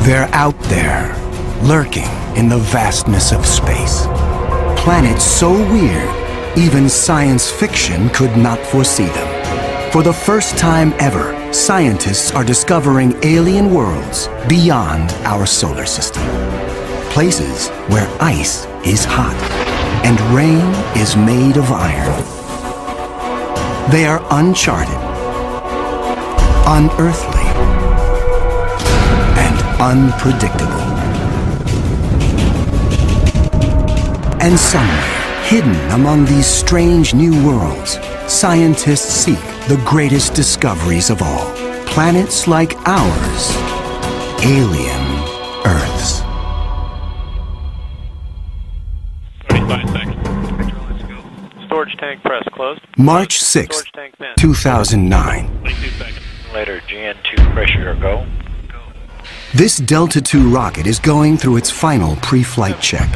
They're out there, lurking in the vastness of space. Planets so weird, even science fiction could not foresee them. For the first time ever, scientists are discovering alien worlds beyond our solar system. Places where ice is hot and rain is made of iron. They are uncharted, unearthly, and unpredictable. And somewhere, hidden among these strange new worlds, scientists seek the greatest discoveries of all. Planets like ours, alien Earths. 35 seconds. Storage tank press closed. March 6, 2009. 22 seconds. Later, GN2 pressure go. This Delta II rocket is going through its final pre-flight check.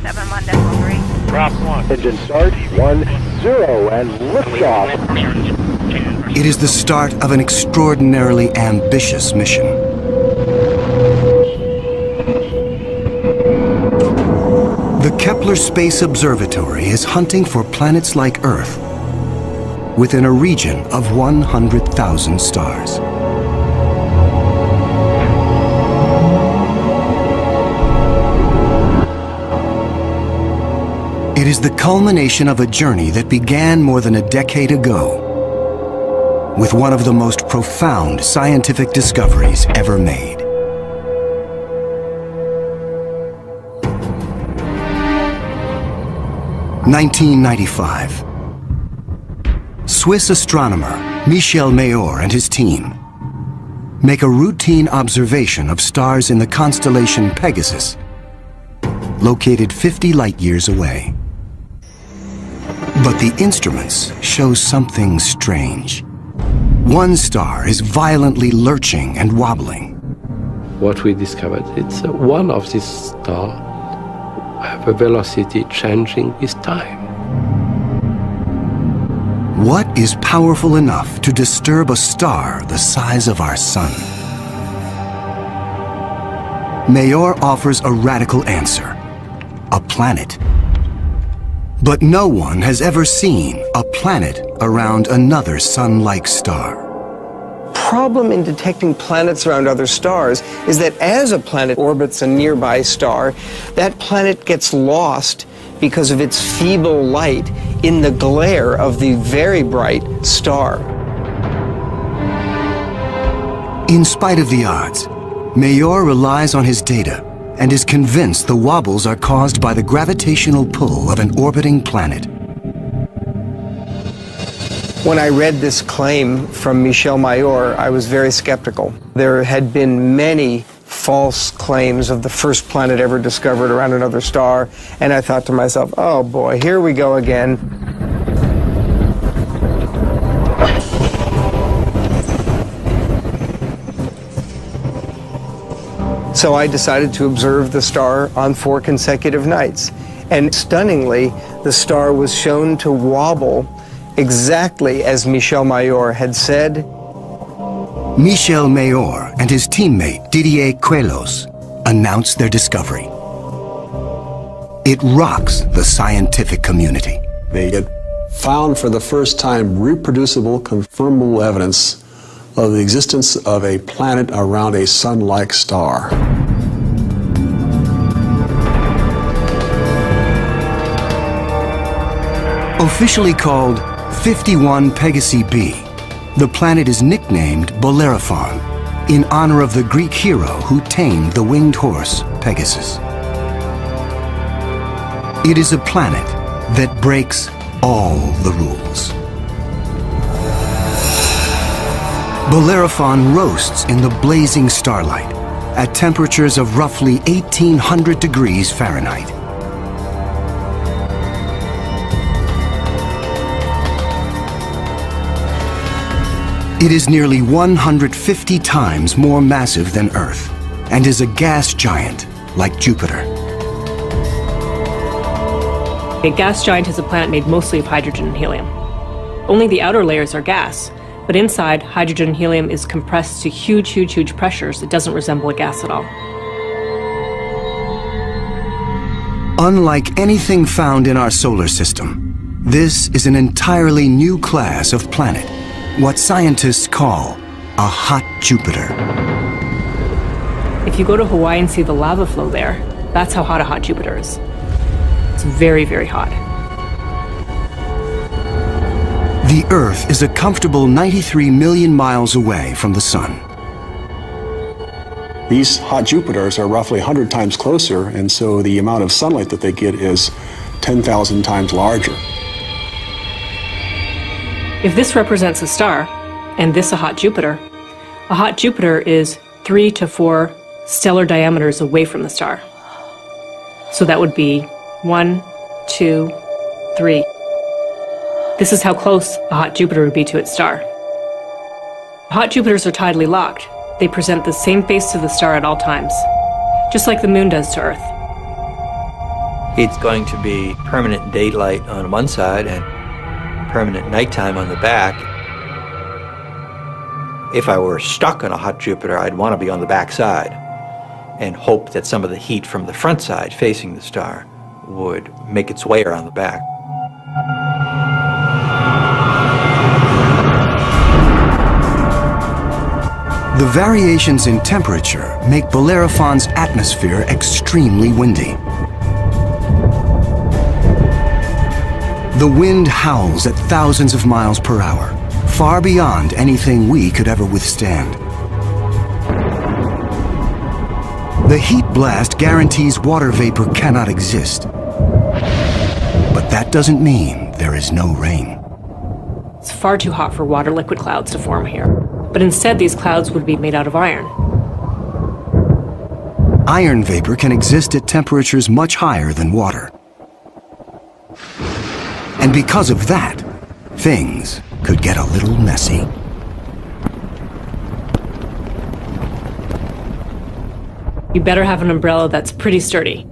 71.3. Drop 1. Engine start, 1, 0, and liftoff. It is the start of an extraordinarily ambitious mission. The Kepler Space Observatory is hunting for planets like Earth within a region of 100,000 stars. It is the culmination of a journey that began more than a decade ago with one of the most profound scientific discoveries ever made. In 1995. Swiss astronomer Michel Mayor and his team make a routine observation of stars in the constellation Pegasus, located 50 light-years away. But the instruments show something strange. One star is violently lurching and wobbling. What we discovered, it's one of these stars have a velocity changing with time. What is powerful enough to disturb a star the size of our sun? Mayor offers a radical answer: a planet. But no one has ever seen a planet around another sun-like star. Problem in detecting planets around other stars is that as a planet orbits a nearby star, that planet gets lost because of its feeble light in the glare of the very bright star. In spite of the odds, Mayor relies on his data and is convinced the wobbles are caused by the gravitational pull of an orbiting planet. When I read this claim from Michel Mayor, I was very skeptical. There had been many false claims of the first planet ever discovered around another star, and I thought to myself, oh boy, here we go again. So I decided to observe the star on 4 consecutive nights. And stunningly, the star was shown to wobble exactly as Michel Mayor had said. Michel Mayor and his teammate Didier Queloz announce their discovery. It rocks the scientific community. They had found for the first time reproducible, confirmable evidence of the existence of a planet around a sun-like star. Officially called 51 Pegasi b, the planet is nicknamed Bellerophon in honor of the Greek hero who tamed the winged horse Pegasus. It is a planet that breaks all the rules. Bellerophon roasts in the blazing starlight at temperatures of roughly 1,800 degrees Fahrenheit. It is nearly 150 times more massive than Earth and is a gas giant like Jupiter. A gas giant is a planet made mostly of hydrogen and helium. Only the outer layers are gas, But inside, hydrogen and helium is compressed to huge, huge, huge pressures. It doesn't resemble a gas at all. Unlike anything found in our solar system, this is an entirely new class of planet, what scientists call a hot Jupiter. If you go to Hawaii and see the lava flow there, that's how hot a hot Jupiter is. It's very, very hot. The Earth is a comfortable 93 million miles away from the Sun. These hot Jupiters are roughly 100 times closer, and so the amount of sunlight that they get is 10,000 times larger. If this represents a star, and this a hot Jupiter is 3 to 4 stellar diameters away from the star. So that would be 1, 2, 3. This is how close a hot Jupiter would be to its star. Hot Jupiters are tidally locked. They present the same face to the star at all times, just like the moon does to Earth. It's going to be permanent daylight on one side and permanent nighttime on the back. If I were stuck on a hot Jupiter, I'd want to be on the back side and hope that some of the heat from the front side facing the star would make its way around the back. The variations in temperature make Bellerophon's atmosphere extremely windy. The wind howls at thousands of miles per hour, far beyond anything we could ever withstand. The heat blast guarantees water vapor cannot exist. But that doesn't mean there is no rain. It's far too hot for water liquid clouds to form here. But instead, these clouds would be made out of iron. Iron vapor can exist at temperatures much higher than water. And because of that, things could get a little messy. You better have an umbrella that's pretty sturdy,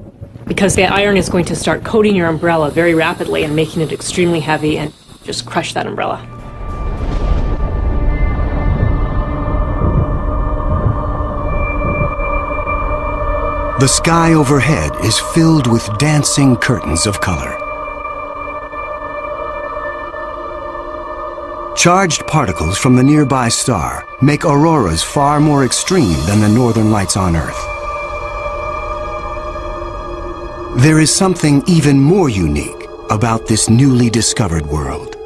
because the iron is going to start coating your umbrella very rapidly and making it extremely heavy and just crush that umbrella. The sky overhead is filled with dancing curtains of color. Charged particles from the nearby star make auroras far more extreme than the northern lights on Earth. There is something even more unique about this newly discovered world.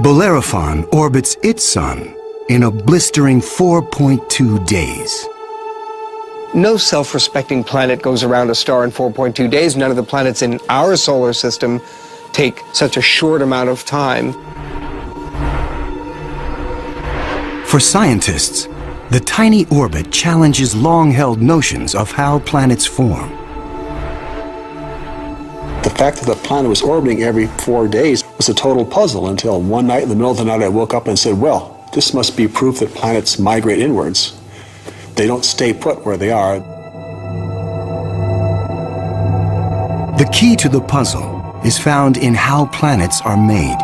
Bellerophon orbits its sun in a blistering 4.2 days. No self-respecting planet goes around a star in 4.2 days. None of the planets in our solar system take such a short amount of time. For scientists, the tiny orbit challenges long-held notions of how planets form. The fact that the planet was orbiting every 4 days was a total puzzle until one night in the middle of the night I woke up and said, well, this must be proof that planets migrate inwards. They don't stay put where they are. The key to the puzzle is found in how planets are made.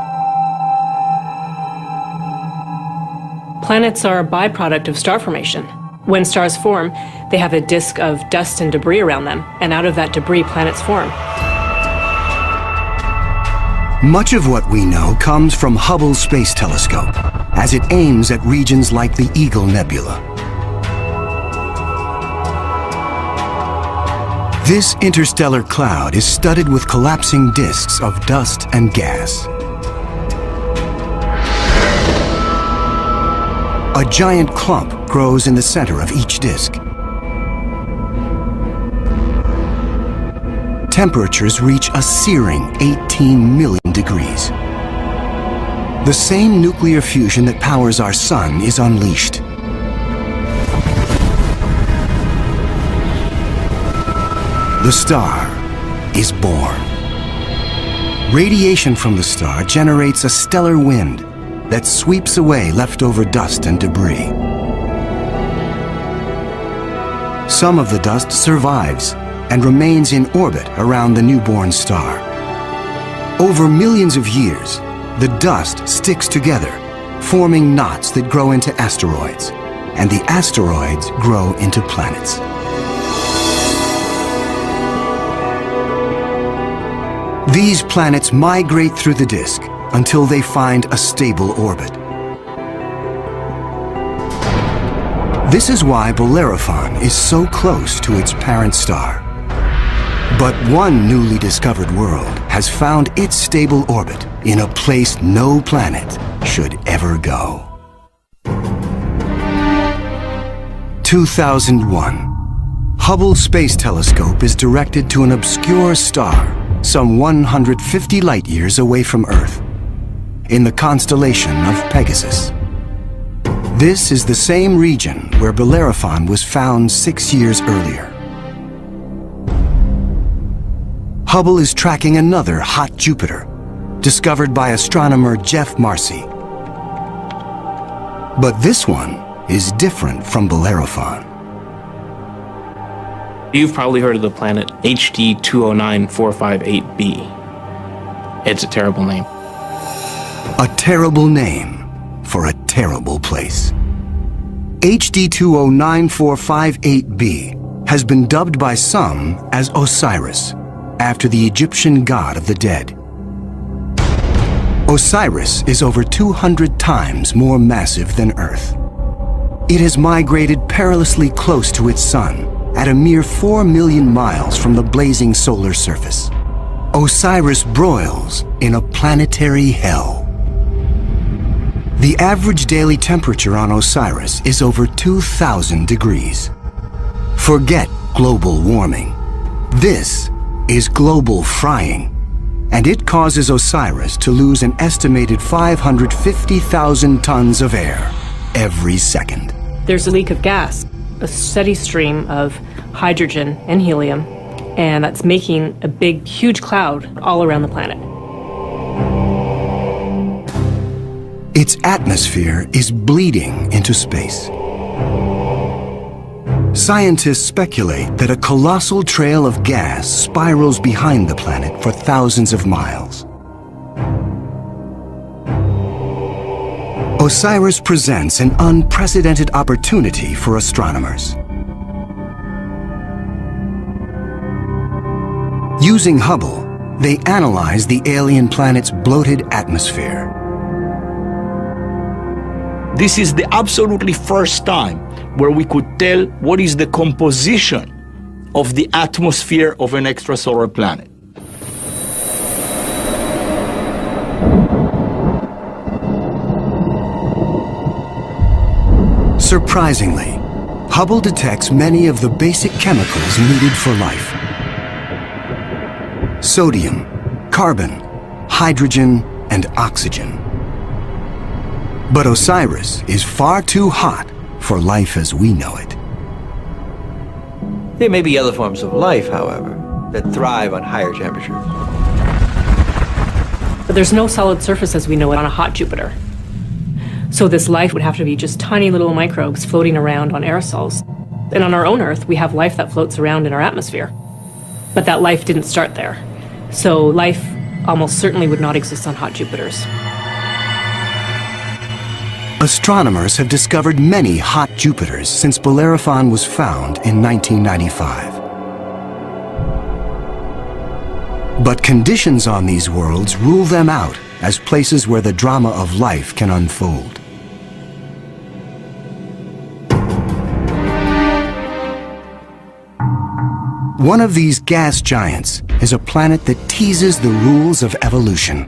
Planets are a byproduct of star formation. When stars form, they have a disk of dust and debris around them, and out of that debris, planets form. Much of what we know comes from Hubble's Space Telescope, as it aims at regions like the Eagle Nebula. This interstellar cloud is studded with collapsing disks of dust and gas. A giant clump grows in the center of each disk. Temperatures reach a searing 18 million degrees. The same nuclear fusion that powers our sun is unleashed. The star is born. Radiation from the star generates a stellar wind that sweeps away leftover dust and debris. Some of the dust survives and remains in orbit around the newborn star. Over millions of years, the dust sticks together, forming knots that grow into asteroids, and the asteroids grow into planets. These planets migrate through the disk until they find a stable orbit. This is why Bellerophon is so close to its parent star. But one newly discovered world has found its stable orbit in a place no planet should ever go. 2001. Hubble Space Telescope is directed to an obscure star some 150 light-years away from Earth, in the constellation of Pegasus. This is the same region where Bellerophon was found 6 years earlier. Hubble is tracking another hot Jupiter, discovered by astronomer Jeff Marcy. But this one is different from Bellerophon. You've probably heard of the planet HD 209458b. It's a terrible name. A terrible name for a terrible place. HD 209458b has been dubbed by some as Osiris, after the Egyptian god of the dead. Osiris is over 200 times more massive than Earth. It has migrated perilously close to its sun, at a mere 4 million miles from the blazing solar surface. Osiris broils in a planetary hell. The average daily temperature on Osiris is over 2,000 degrees. Forget global warming. This is global frying, and it causes Osiris to lose an estimated 550,000 tons of air every second. There's a leak of gas, a steady stream of hydrogen and helium, and that's making a big, huge cloud all around the planet. Its atmosphere is bleeding into space. Scientists speculate that a colossal trail of gas spirals behind the planet for thousands of miles. Osiris presents an unprecedented opportunity for astronomers. Using Hubble, they analyze the alien planet's bloated atmosphere. This is the absolutely first time where we could tell what is the composition of the atmosphere of an extrasolar planet. Surprisingly, Hubble detects many of the basic chemicals needed for life. Sodium, carbon, hydrogen, and oxygen. But Osiris is far too hot for life as we know it. There may be other forms of life, however, that thrive on higher temperatures. But there's no solid surface as we know it on a hot Jupiter. So this life would have to be just tiny little microbes floating around on aerosols. And on our own Earth, we have life that floats around in our atmosphere. But that life didn't start there. So life almost certainly would not exist on hot Jupiters. Astronomers have discovered many hot Jupiters since Bellerophon was found in 1995. But conditions on these worlds rule them out as places where the drama of life can unfold. One of these gas giants is a planet that teases the rules of evolution.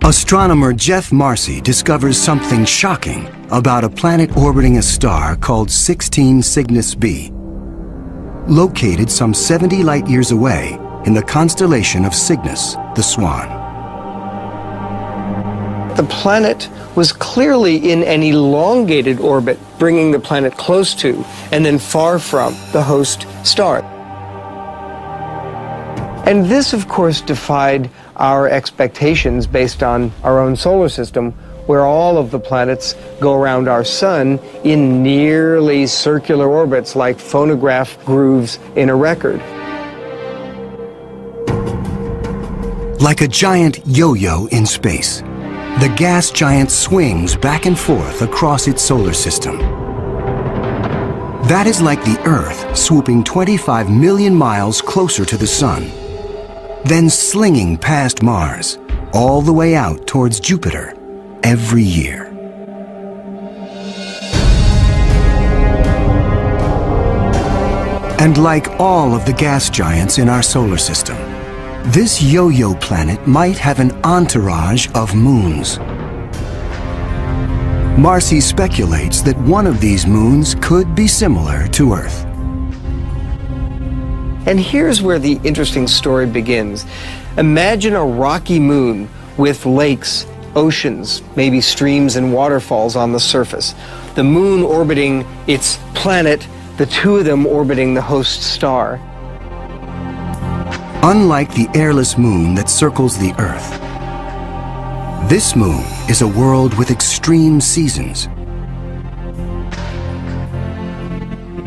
Astronomer Jeff Marcy discovers something shocking about a planet orbiting a star called 16 Cygnus b, located some 70 light-years away in the constellation of Cygnus, the Swan. The planet was clearly in an elongated orbit, bringing the planet close to and then far from the host star. And this, of course, defied our expectations based on our own solar system, where all of the planets go around our sun in nearly circular orbits like phonograph grooves in a record. Like a giant yo-yo in space, the gas giant swings back and forth across its solar system. That is like the Earth swooping 25 million miles closer to the Sun, then slinging past Mars, all the way out towards Jupiter every year. And like all of the gas giants in our solar system, this yo-yo planet might have an entourage of moons. Marcy speculates that one of these moons could be similar to Earth. And here's where the interesting story begins. Imagine a rocky moon with lakes, oceans, maybe streams and waterfalls on the surface. The moon orbiting its planet, the two of them orbiting the host star. Unlike the airless moon that circles the Earth, this moon is a world with extreme seasons.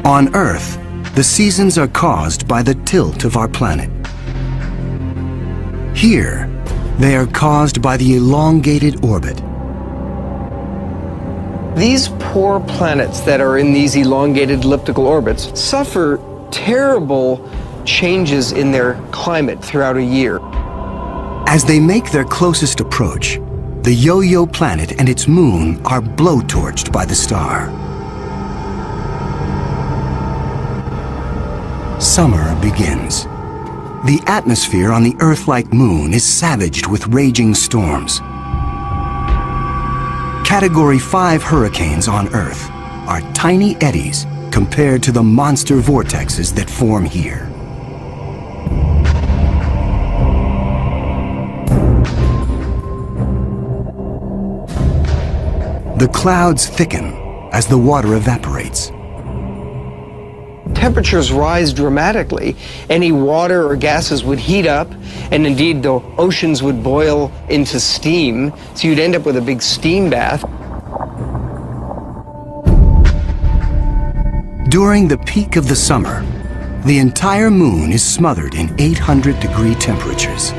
On Earth, the seasons are caused by the tilt of our planet. Here, they are caused by the elongated orbit. These poor planets that are in these elongated elliptical orbits suffer terrible changes in their climate throughout a year. As they make their closest approach, the yo-yo planet and its moon are blowtorched by the star. Summer begins. The atmosphere on the Earth-like moon is savaged with raging storms. Category 5 hurricanes on Earth are tiny eddies compared to the monster vortexes that form here. The clouds thicken as the water evaporates. Temperatures rise dramatically. Any water or gases would heat up, and indeed the oceans would boil into steam, so you'd end up with a big steam bath. During the peak of the summer, the entire moon is smothered in 800-degree temperatures.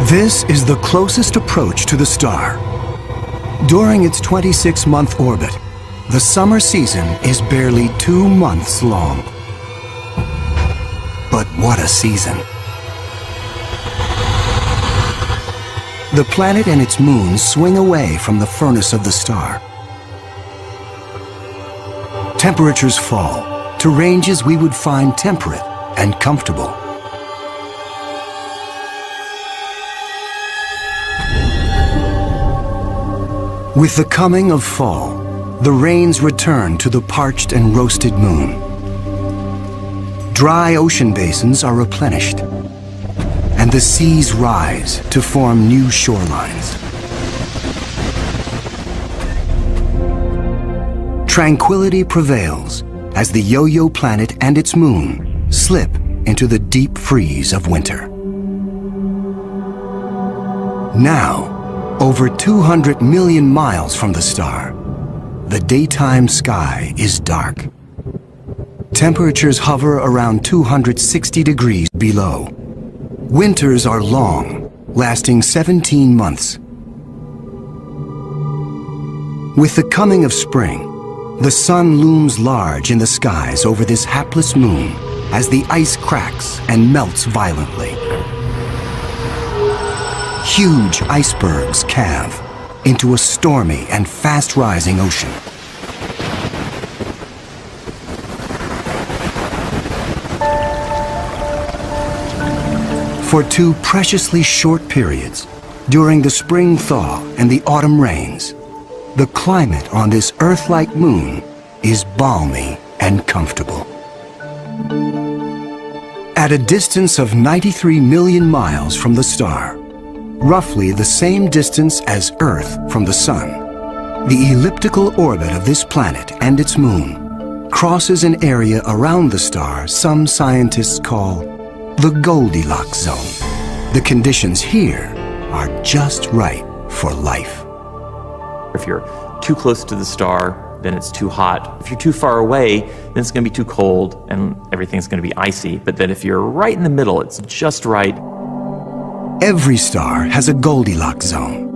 This is the closest approach to the star. During its 26-month orbit, the summer season is barely 2 months long. But what a season! The planet and its moon swing away from the furnace of the star. Temperatures fall to ranges we would find temperate and comfortable. With the coming of fall, the rains return to the parched and roasted moon. Dry ocean basins are replenished, and the seas rise to form new shorelines. Tranquility prevails as the yo-yo planet and its moon slip into the deep freeze of winter. Now, over 200 million miles from the star, the daytime sky is dark. Temperatures hover around 260 degrees below. Winters are long, lasting 17 months. With the coming of spring, the sun looms large in the skies over this hapless moon as the ice cracks and melts violently. Huge icebergs calve into a stormy and fast-rising ocean. For 2 preciously short periods, during the spring thaw and the autumn rains, the climate on this Earth-like moon is balmy and comfortable. At a distance of 93 million miles from the star, roughly the same distance as Earth from the Sun, the elliptical orbit of this planet and its moon crosses an area around the star some scientists call the Goldilocks zone. The conditions here are just right for life. If you're too close to the star, then it's too hot. If you're too far away, then it's going to be too cold and everything's going to be icy. But then if you're right in the middle, it's just right. Every star has a Goldilocks zone.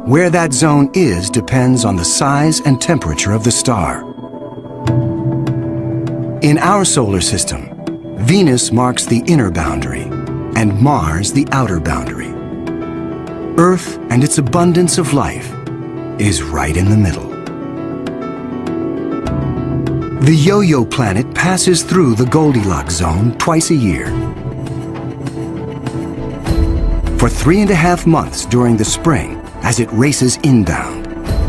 Where that zone is depends on the size and temperature of the star. In our solar system, Venus marks the inner boundary and Mars the outer boundary. Earth and its abundance of life is right in the middle. The Yo-Yo planet passes through the Goldilocks zone twice a year. For 3.5 months during the spring as it races inbound,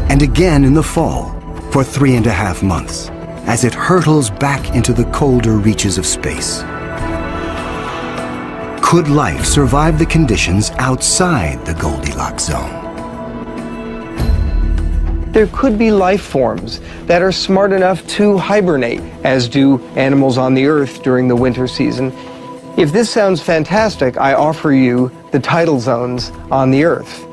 and again in the fall for 3.5 months as it hurtles back into the colder reaches of space. Could life survive the conditions outside the Goldilocks zone? There could be life forms that are smart enough to hibernate, as do animals on the Earth during the winter season. If this sounds fantastic, I offer you the tidal zones on the Earth.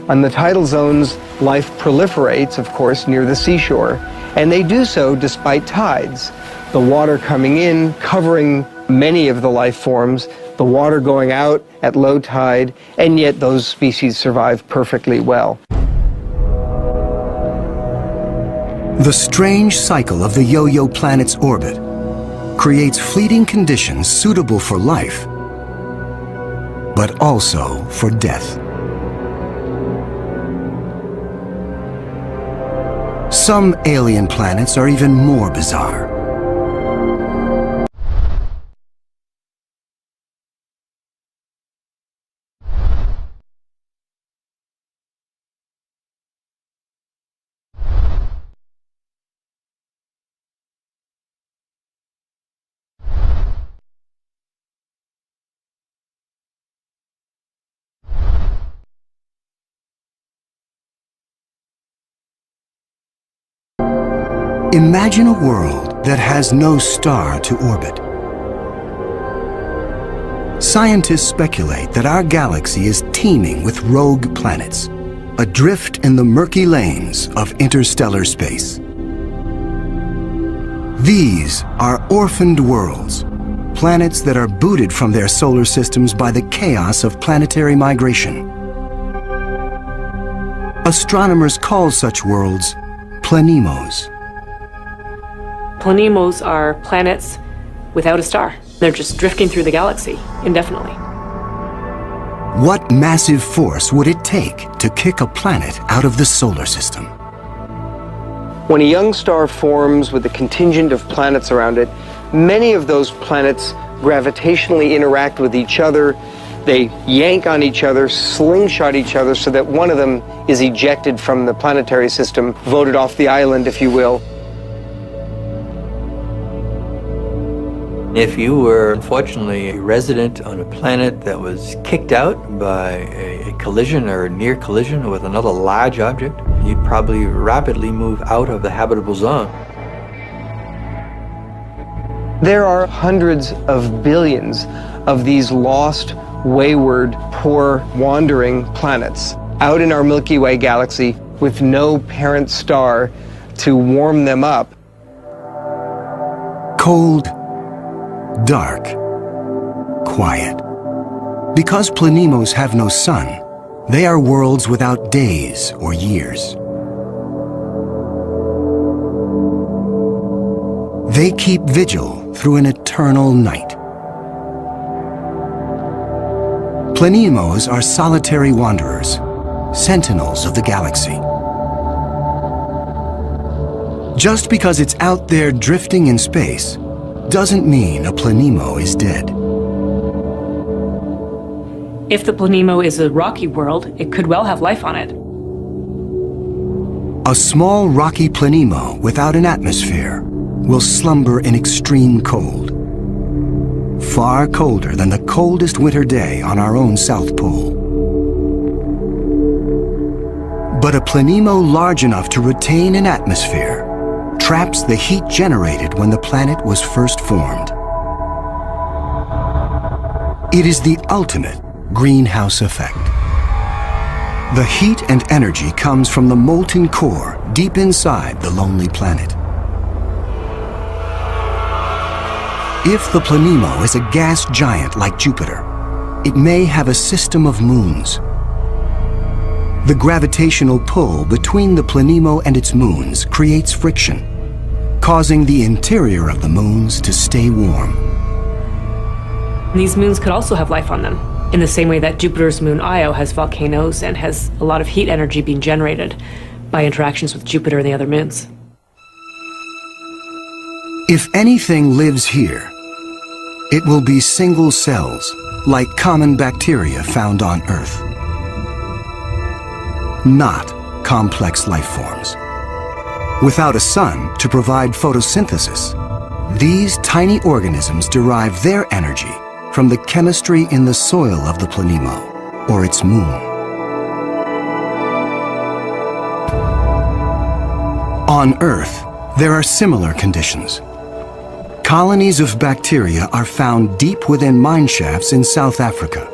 On the tidal zones, life proliferates, of course, near the seashore, and they do so despite tides. The water coming in, covering many of the life forms, the water going out at low tide, and yet those species survive perfectly well. The strange cycle of the Yo-Yo planet's orbit creates fleeting conditions suitable for life, but also for death. Some alien planets are even more bizarre. Imagine a world that has no star to orbit. Scientists speculate that our galaxy is teeming with rogue planets, adrift in the murky lanes of interstellar space. These are orphaned worlds, planets that are booted from their solar systems by the chaos of planetary migration. Astronomers call such worlds planemos. Planemos are planets without a star. They're just drifting through the galaxy indefinitely. What massive force would it take to kick a planet out of the solar system? When a young star forms with a contingent of planets around it, many of those planets gravitationally interact with each other. They yank on each other, slingshot each other, so that one of them is ejected from the planetary system, voted off the island, if you will. If you were, unfortunately, a resident on a planet that was kicked out by a collision or a near collision with another large object, you'd probably rapidly move out of the habitable zone. There are hundreds of billions of these lost, wayward, poor, wandering planets out in our Milky Way galaxy with no parent star to warm them up. Cold, dark, quiet. Because planemos have no sun, they are worlds without days or years. They keep vigil through an eternal night. Planemos are solitary wanderers, sentinels of the galaxy. Just because it's out there drifting in space doesn't mean a planemo is dead. If the planemo is a rocky world, it could well have life on it. A small rocky planemo without an atmosphere will slumber in extreme cold, far colder than the coldest winter day on our own South Pole. But a planemo large enough to retain an atmosphere traps the heat generated when the planet was first formed. It is the ultimate greenhouse effect. The heat and energy comes from the molten core deep inside the lonely planet. If the Planemo is a gas giant like Jupiter, it may have a system of moons. The gravitational pull between the Planemo and its moons creates friction, causing the interior of the moons to stay warm. These moons could also have life on them, in the same way that Jupiter's moon Io has volcanoes and has a lot of heat energy being generated by interactions with Jupiter and the other moons. If anything lives here, it will be single cells, like common bacteria found on Earth. Not complex life forms. Without a sun to provide photosynthesis, these tiny organisms derive their energy from the chemistry in the soil of the Planemo, or its moon. On Earth, there are similar conditions. Colonies of bacteria are found deep within mine shafts in South Africa.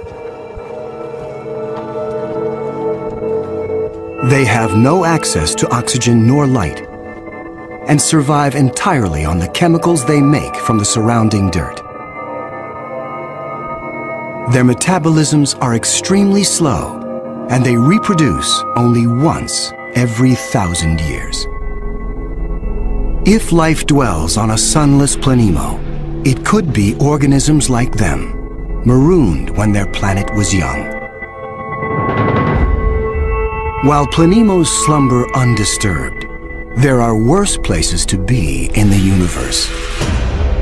They have no access to oxygen nor light, and survive entirely on the chemicals they make from the surrounding dirt. Their metabolisms are extremely slow, and they reproduce only once every 1,000 years. If life dwells on a sunless Planemo, it could be organisms like them, marooned when their planet was young. While Planemos slumber undisturbed, there are worse places to be in the universe.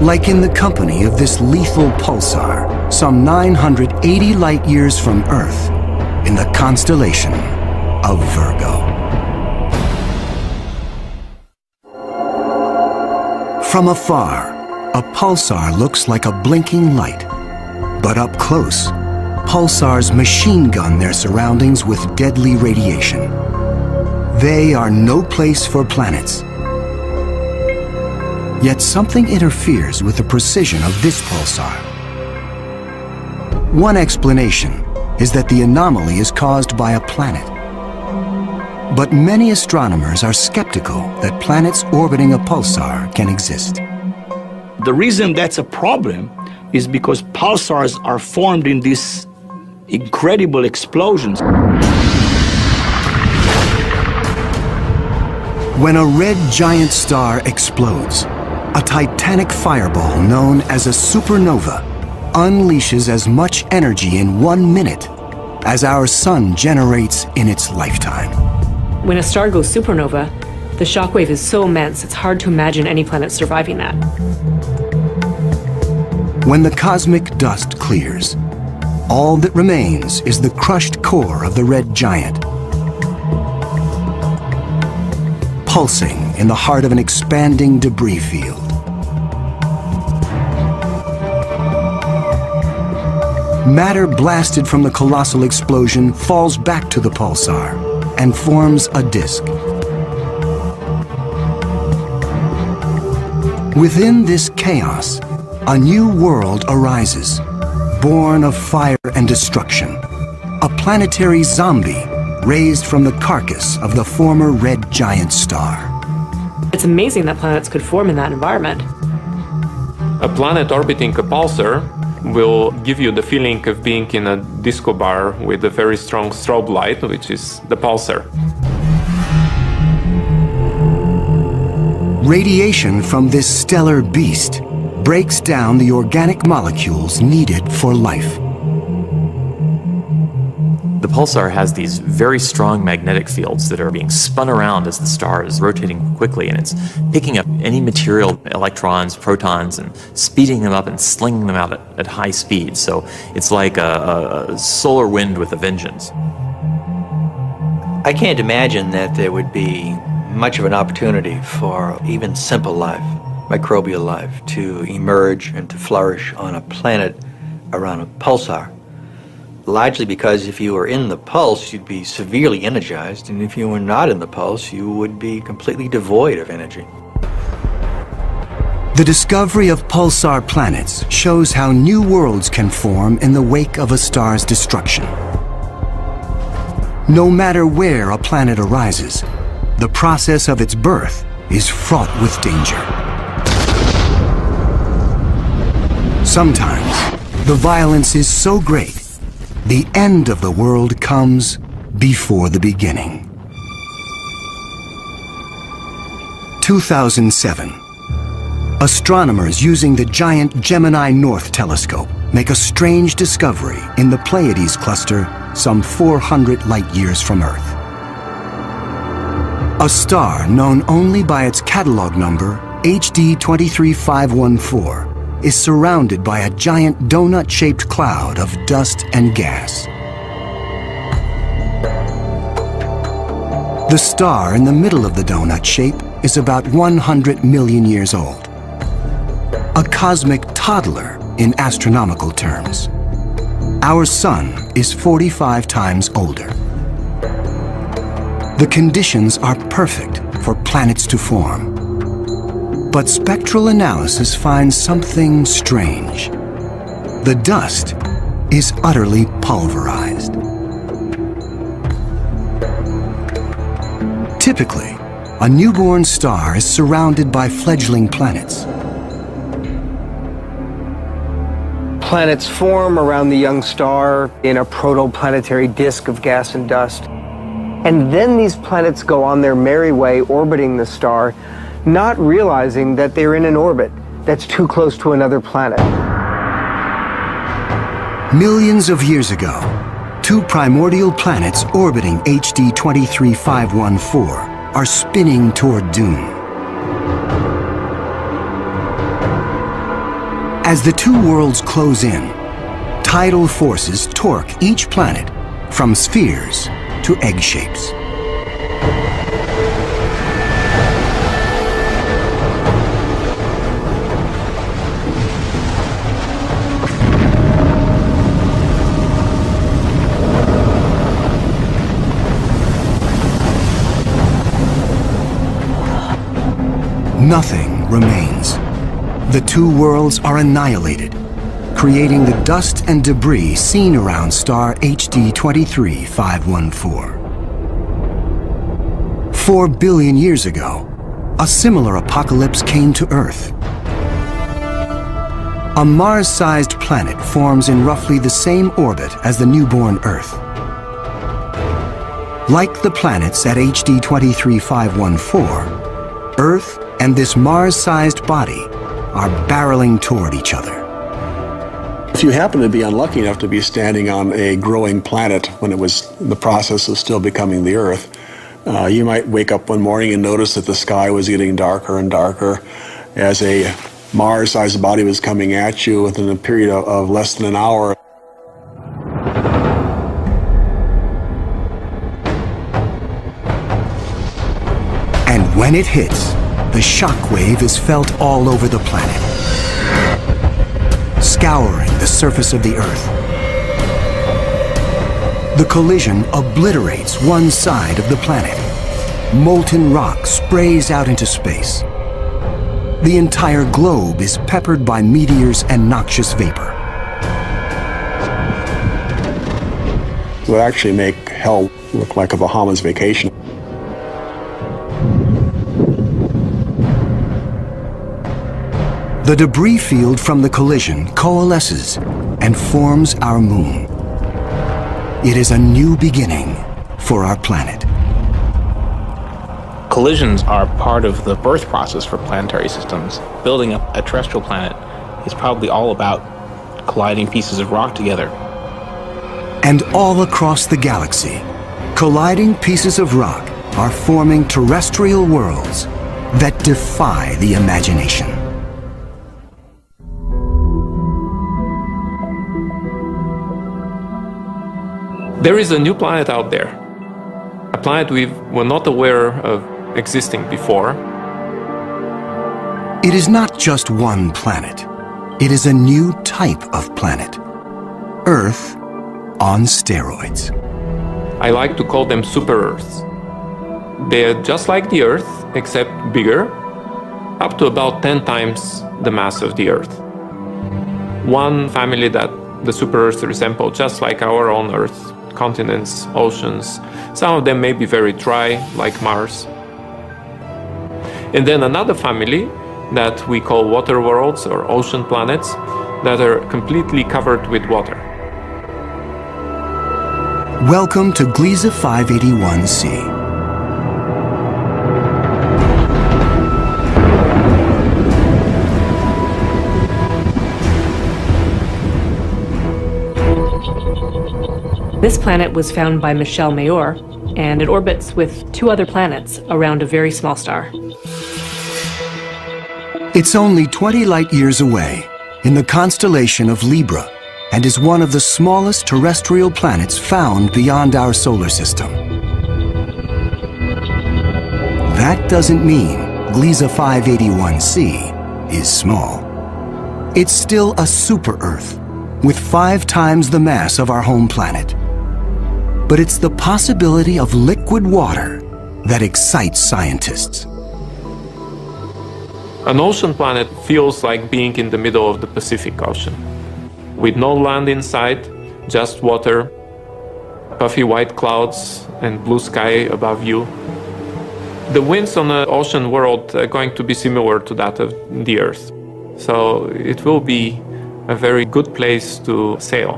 Like in the company of this lethal pulsar, some 980 light-years from Earth, in the constellation of Virgo. From afar, a pulsar looks like a blinking light, but up close, pulsars machine gun their surroundings with deadly radiation. They are no place for planets. Yet something interferes with the precision of this pulsar. One explanation is that the anomaly is caused by a planet. But many astronomers are skeptical that planets orbiting a pulsar can exist. The reason that's a problem is because pulsars are formed in these incredible explosions. When a red giant star explodes, a titanic fireball known as a supernova unleashes as much energy in 1 minute as our sun generates in its lifetime. When a star goes supernova, the shockwave is so immense it's hard to imagine any planet surviving that. When the cosmic dust clears, all that remains is the crushed core of the red giant, pulsing in the heart of an expanding debris field. Matter blasted from the colossal explosion falls back to the pulsar and forms a disk. Within this chaos, a new world arises, born of fire and destruction, a planetary zombie raised from the carcass of the former red giant star. It's amazing that planets could form in that environment. A planet orbiting a pulsar will give you the feeling of being in a disco bar with a very strong strobe light, which is the pulsar. Radiation from this stellar beast breaks down the organic molecules needed for life. The pulsar has these very strong magnetic fields that are being spun around as the star is rotating quickly, and it's picking up any material, electrons, protons, and speeding them up and slinging them out at high speed. So it's like a solar wind with a vengeance. I can't imagine that there would be much of an opportunity for even simple life, microbial life, to emerge and to flourish on a planet around a pulsar. Largely because if you were in the pulse, you'd be severely energized, and if you were not in the pulse, you would be completely devoid of energy. The discovery of pulsar planets shows how new worlds can form in the wake of a star's destruction. No matter where a planet arises, the process of its birth is fraught with danger. Sometimes, the violence is so great, the end of the world comes before the beginning. 2007. Astronomers using the giant Gemini North telescope make a strange discovery in the Pleiades cluster some 400 light-years from Earth. A star known only by its catalog number, HD 23514, is surrounded by a giant donut-shaped cloud of dust and gas. The star in the middle of the donut shape is about 100 million years old. A cosmic toddler in astronomical terms. Our Sun is 45 times older. The conditions are perfect for planets to form. But spectral analysis finds something strange. The dust is utterly pulverized. Typically, a newborn star is surrounded by fledgling planets. Planets form around the young star in a protoplanetary disk of gas and dust. And then these planets go on their merry way orbiting the star, not realizing that they're in an orbit that's too close to another planet. Millions of years ago, two primordial planets orbiting HD 23514 are spinning toward doom. As the two worlds close in, tidal forces torque each planet from spheres to egg shapes. Nothing remains. The two worlds are annihilated, creating the dust and debris seen around star HD 23514. 4 billion years ago, a similar apocalypse came to Earth. A Mars-sized planet forms in roughly the same orbit as the newborn Earth. Like the planets at HD 23514, Earth and this Mars-sized body are barreling toward each other. If you happen to be unlucky enough to be standing on a growing planet when it was in the process of still becoming the Earth, you might wake up one morning and notice that the sky was getting darker and darker as a Mars-sized body was coming at you within a period of less than an hour. And when it hits, the shock wave is felt all over the planet, scouring the surface of the Earth. The collision obliterates one side of the planet. Molten rock sprays out into space. The entire globe is peppered by meteors and noxious vapor. It would actually make hell look like a Bahamas vacation. The debris field from the collision coalesces and forms our moon. It is a new beginning for our planet. Collisions are part of the birth process for planetary systems. Building up a terrestrial planet is probably all about colliding pieces of rock together. And all across the galaxy, colliding pieces of rock are forming terrestrial worlds that defy the imagination. There is a new planet out there, a planet we were not aware of existing before. It is not just one planet. It is a new type of planet. Earth on steroids. I like to call them super Earths. They're just like the Earth, except bigger, up to about 10 times the mass of the Earth. One family that the super Earths resemble just like our own Earth, continents, oceans. Some of them may be very dry, like Mars. And then another family that we call water worlds or ocean planets that are completely covered with water. Welcome to Gliese 581c. This planet was found by Michel Mayor, and it orbits with 2 other planets around a very small star. It's only 20 light-years away in the constellation of Libra and is one of the smallest terrestrial planets found beyond our solar system. That doesn't mean Gliese 581c is small. It's still a super-Earth with 5 times the mass of our home planet. But it's the possibility of liquid water that excites scientists. An ocean planet feels like being in the middle of the Pacific Ocean, with no land inside, just water, puffy white clouds, and blue sky above you. The winds on the ocean world are going to be similar to that of the Earth, so it will be a very good place to sail.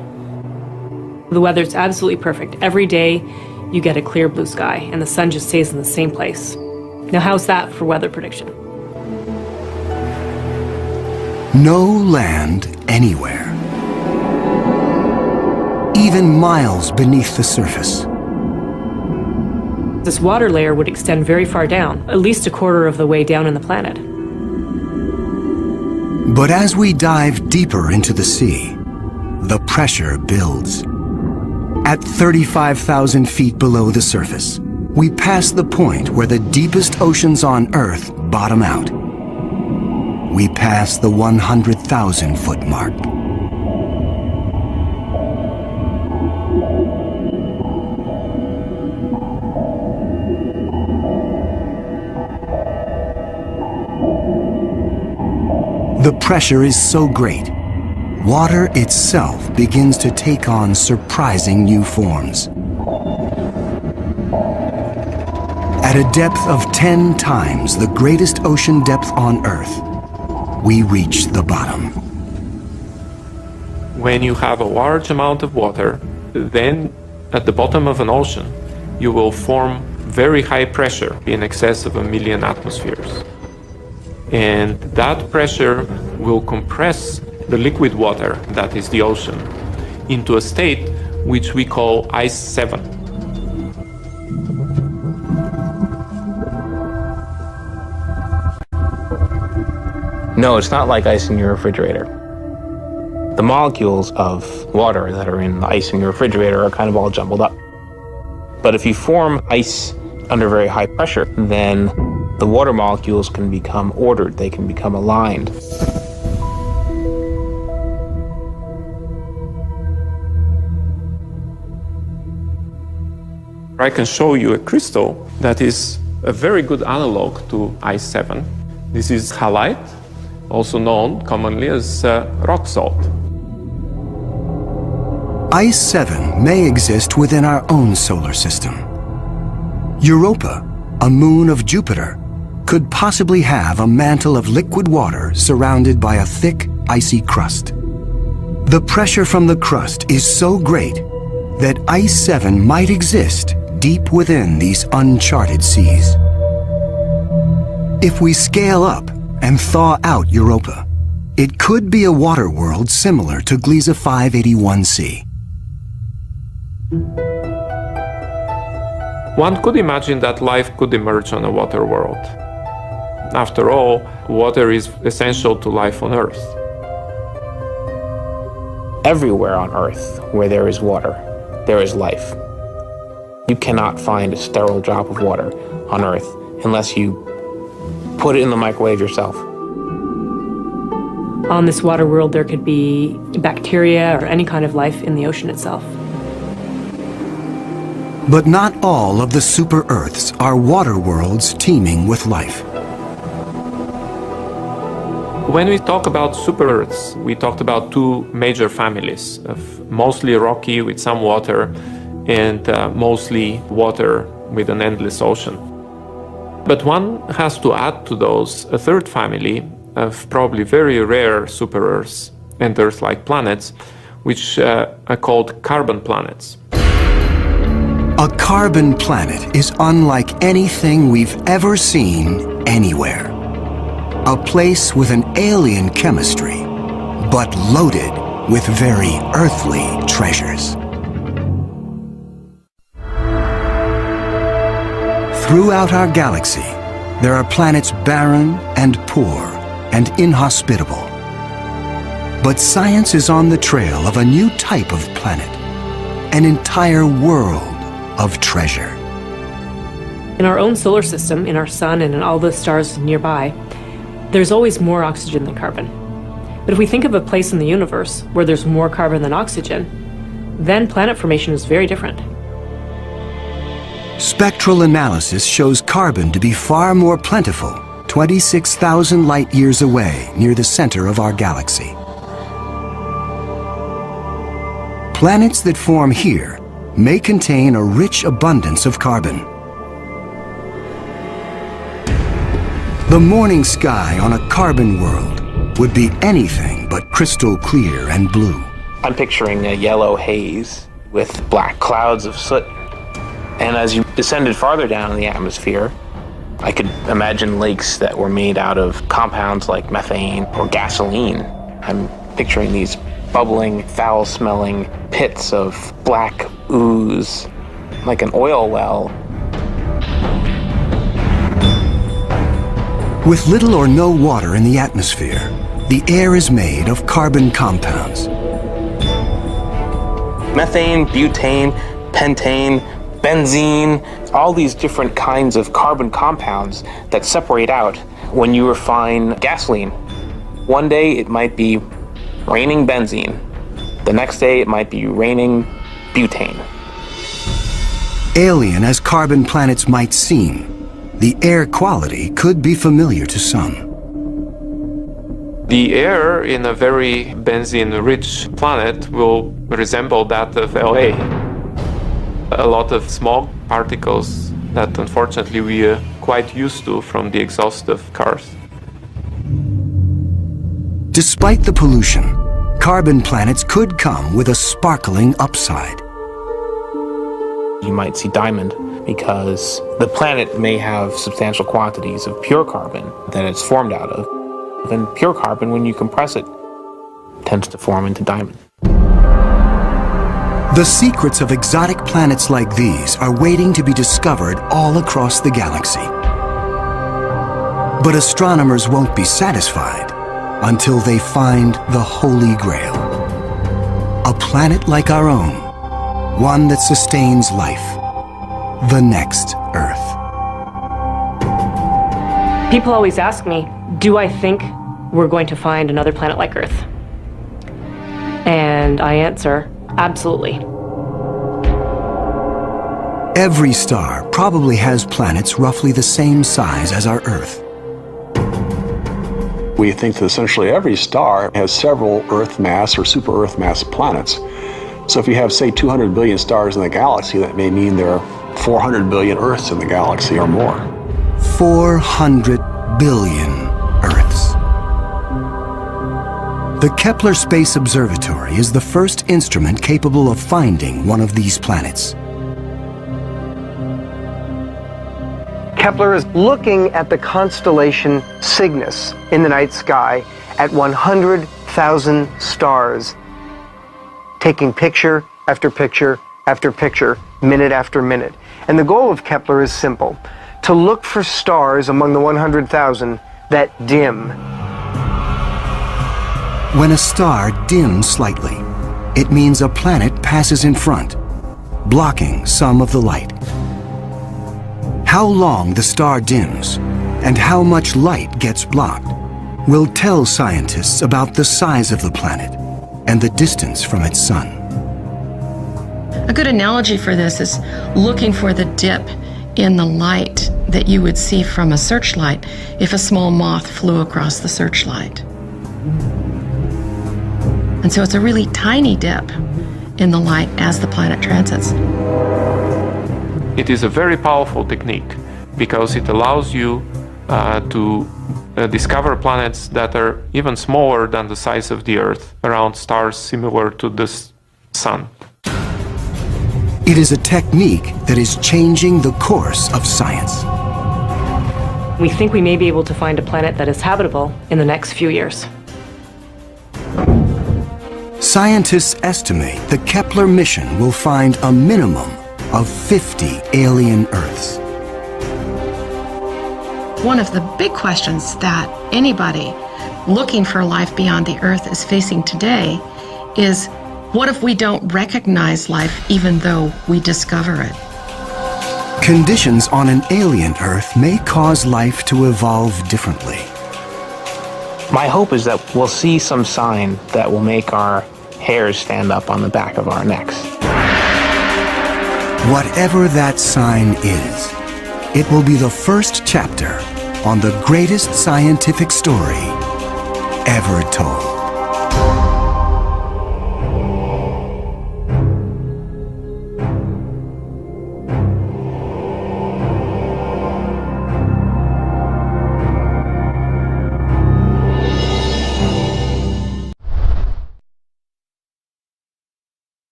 The weather's absolutely perfect. Every day you get a clear blue sky and the sun just stays in the same place. Now how's that for weather prediction? No land anywhere. Even miles beneath the surface. This water layer would extend very far down, at least a quarter of the way down in the planet. But as we dive deeper into the sea, the pressure builds. At 35,000 feet below the surface, we pass the point where the deepest oceans on Earth bottom out. We pass the 100,000-foot mark. The pressure is so great, water itself begins to take on surprising new forms. At a depth of 10 times the greatest ocean depth on Earth, we reach the bottom. When you have a large amount of water, then at the bottom of an ocean, you will form very high pressure in excess of 1 million atmospheres. And that pressure will compress the liquid water, that is the ocean, into a state which we call ice 7. No, it's not like ice in your refrigerator. The molecules of water that are in the ice in your refrigerator are kind of all jumbled up. But if you form ice under very high pressure, then the water molecules can become ordered, they can become aligned. I can show you a crystal that is a very good analog to ice 7. This is halite, also known commonly as rock salt. Ice 7 may exist within our own solar system. Europa, a moon of Jupiter, could possibly have a mantle of liquid water surrounded by a thick, icy crust. The pressure from the crust is so great that Ice 7 might exist deep within these uncharted seas. If we scale up and thaw out Europa, it could be a water world similar to Gliese 581c. One could imagine that life could emerge on a water world. After all, water is essential to life on Earth. Everywhere on Earth where there is water, there is life. You cannot find a sterile drop of water on Earth unless you put it in the microwave yourself. On this water world, there could be bacteria or any kind of life in the ocean itself. But not all of the super-Earths are water worlds teeming with life. When we talk about super-Earths, we talked about two major families of mostly rocky with some water and mostly water with an endless ocean. But one has to add to those a third family of probably very rare super-Earths and Earth-like planets, which are called carbon planets. A carbon planet is unlike anything we've ever seen anywhere. A place with an alien chemistry, but loaded with very earthly treasures. Throughout our galaxy, there are planets barren and poor and inhospitable. But science is on the trail of a new type of planet, an entire world of treasure. In our own solar system, in our sun and in all the stars nearby, there's always more oxygen than carbon. But if we think of a place in the universe where there's more carbon than oxygen, then planet formation is very different. Spectral analysis shows carbon to be far more plentiful, 26,000 light-years away near the center of our galaxy. Planets that form here may contain a rich abundance of carbon. The morning sky on a carbon world would be anything but crystal clear and blue. I'm picturing a yellow haze with black clouds of soot. And as you descended farther down in the atmosphere, I could imagine lakes that were made out of compounds like methane or gasoline. I'm picturing these bubbling, foul-smelling pits of black ooze, like an oil well. With little or no water in the atmosphere, the air is made of carbon compounds. Methane, butane, pentane, benzene, all these different kinds of carbon compounds that separate out when you refine gasoline. One day it might be raining benzene. The next day it might be raining butane. Alien as carbon planets might seem, the air quality could be familiar to some. The air in a very benzene-rich planet will resemble that of LA. A lot of smog particles that unfortunately we are quite used to from the exhaust of cars. Despite the pollution, carbon planets could come with a sparkling upside. You might see diamond because the planet may have substantial quantities of pure carbon that it's formed out of. And pure carbon, when you compress it, tends to form into diamond. The secrets of exotic planets like these are waiting to be discovered all across the galaxy. But astronomers won't be satisfied until they find the Holy Grail. A planet like our own, one that sustains life, the next Earth. People always ask me, do I think we're going to find another planet like Earth? And I answer, absolutely. Every star probably has planets roughly the same size as our Earth. We think that essentially every star has several Earth mass or super Earth mass planets. So if you have, say, 200 billion stars in the galaxy, that may mean there are 400 billion Earths in the galaxy or more. 400 billion Earths. The Kepler Space Observatory is the first instrument capable of finding one of these planets. Kepler is looking at the constellation Cygnus in the night sky at 100,000 stars, taking picture after picture after picture, minute after minute. And the goal of Kepler is simple: to look for stars among the 100,000 that dim. When a star dims slightly, it means a planet passes in front, blocking some of the light. How long the star dims and how much light gets blocked will tell scientists about the size of the planet and the distance from its sun. A good analogy for this is looking for the dip in the light that you would see from a searchlight if a small moth flew across the searchlight. And so it's a really tiny dip in the light as the planet transits. It is a very powerful technique because it allows you to discover planets that are even smaller than the size of the Earth around stars similar to the Sun. It is a technique that is changing the course of science. We think we may be able to find a planet that is habitable in the next few years. Scientists estimate the Kepler mission will find a minimum of 50 alien Earths. One of the big questions that anybody looking for life beyond the Earth is facing today is, what if we don't recognize life even though we discover it? Conditions on an alien Earth may cause life to evolve differently. My hope is that we'll see some sign that will make our hairs stand up on the back of our necks. Whatever that sign is, it will be the first chapter on the greatest scientific story ever told.